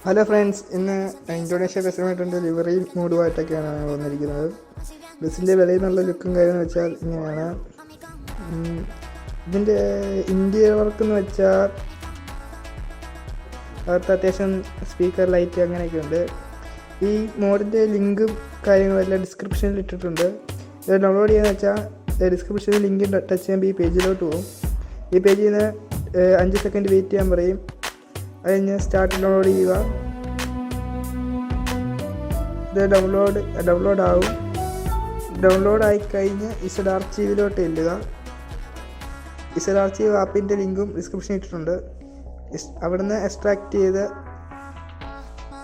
Hello friends, ഇന്ന് Indonesia ബസ്സുമായിട്ടുണ്ട് delivery മോഡുമായിട്ടൊക്കെയാണ് വന്നിരിക്കുന്നത്. ബസ്സിൻ്റെ വെളിയിൽ നിന്നുള്ള ലുക്കും കാര്യമെന്ന് വെച്ചാൽ ഇങ്ങനെയാണ്. ഇതിൻ്റെ ഇൻറ്റീരിയർ വർക്ക് എന്ന് വെച്ചാൽ അകത്ത് അത്യാവശ്യം സ്പീക്കർ, ലൈറ്റ് അങ്ങനെയൊക്കെ ഉണ്ട്. ഈ മോഡിൻ്റെ ലിങ്കും കാര്യങ്ങളെല്ലാം ഡിസ്ക്രിപ്ഷനിൽ ഇട്ടിട്ടുണ്ട്. ഇത് ഡൗൺലോഡ് ചെയ്യുന്നത് വെച്ചാൽ ഡിസ്ക്രിപ്ഷനിൽ ലിങ്ക് ടച്ച് ചെയ്യുമ്പോൾ ഈ പേജിലോട്ട് പോകും. ഈ പേജിൽ നിന്ന് 5 സെക്കൻഡ് വെയിറ്റ് ചെയ്യാൻ പറയും. അത് കഴിഞ്ഞ് സ്റ്റാർട്ട് ഡൗൺലോഡ് ചെയ്യുക. ഇത് ഡൗൺലോഡ് ആവും. ഡൗൺലോഡ് ആയിക്കഴിഞ്ഞ് ഇസഡ് ആർച്ചീവിലോട്ട് ചെല്ലുക. ഇസഡ് ആർച്ചീവ് ആപ്പിൻ്റെ ലിങ്കും ഡിസ്ക്രിപ്ഷനിൽ ഇട്ടിട്ടുണ്ട്. അവിടുന്ന് എക്സ്ട്രാക്ട് ചെയ്ത്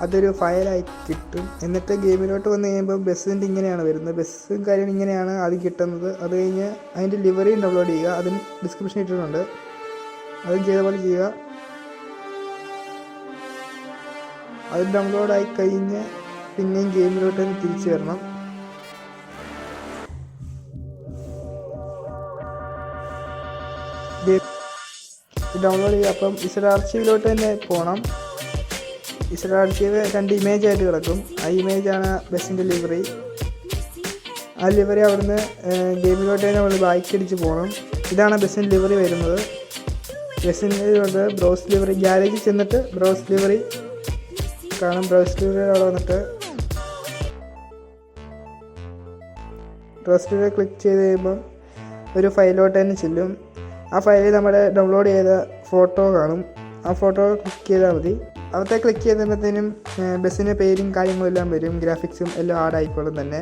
അതൊരു ഫയലായി കിട്ടും. എന്നിട്ട് ഗെയിമിലോട്ട് വന്നു കഴിയുമ്പോൾ ബസ്സിൻ്റെ ഇങ്ങനെയാണ് വരുന്നത്. ബസ്സും കാര്യം ഇങ്ങനെയാണ് ആദ്യം കിട്ടുന്നത്. അത് കഴിഞ്ഞ് അതിൻ്റെ ലിവറിയും ഡൗൺലോഡ് ചെയ്യുക. അതിന് ഡിസ്ക്രിപ്ഷൻ ഇട്ടിട്ടുണ്ട്. അതും ചെയ്ത പോലെ ചെയ്യുക. അത് ഡൗൺലോഡായി കഴിഞ്ഞ് പിന്നെയും ഗെയിമിലോട്ട് തിരിച്ചു വരണം. ഡൗൺലോഡ് ചെയ്യുക. അപ്പം ഇസഡ് ആർച്ചീവിലോട്ട് തന്നെ പോകണം. ഇസഡ് ആർച്ചീവ് 2 ഇമേജ് ആയിട്ട് കിടക്കും. ആ ഇമേജാണ് ബസ്സിൻ്റെ ലിവറി. ആ ലിവറി അവിടുന്ന് ഗെയിമിലോട്ട് തന്നെ നമ്മൾ ബാക്കടിച്ച് പോകണം. ഇതാണ് ബസ്സിൻ്റെ ലിവറി വരുന്നത്. ബസ്സിൻ്റെ ബ്രൗസ് ലിവറി, ഗ്യാരേജിൽ ചെന്നിട്ട് ബ്രൗസ് ലിവറി കാണും. ബ്രൗസ് ലിവറി അവിടെ വന്നിട്ട് ബ്രൗസ് ലിവറി ക്ലിക്ക് ചെയ്ത് കഴിയുമ്പം ഒരു ഫയലിലോട്ട് തന്നെ ചെല്ലും. ആ ഫയലിൽ നമ്മുടെ ഡൗൺലോഡ് ചെയ്ത ഫോട്ടോ കാണും. ആ ഫോട്ടോ ക്ലിക്ക് ചെയ്താൽ മതി. അവിടുത്തെ ക്ലിക്ക് ചെയ്തപ്പോഴത്തേനും ബസ്സിൻ്റെ പേരും കാര്യങ്ങളെല്ലാം വരും. ഗ്രാഫിക്സും എല്ലാം ആഡ് ആയിക്കോളും തന്നെ.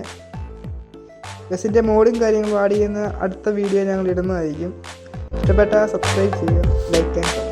ബസ്സിൻ്റെ മോഡും കാര്യങ്ങളും ആഡ് ചെയ്യുന്ന അടുത്ത വീഡിയോ ഞങ്ങൾ ഇടുന്നതായിരിക്കും. ഇഷ്ടപ്പെട്ടാൽ സബ്സ്ക്രൈബ് ചെയ്യുക, ലൈക്ക് ആൻഡ്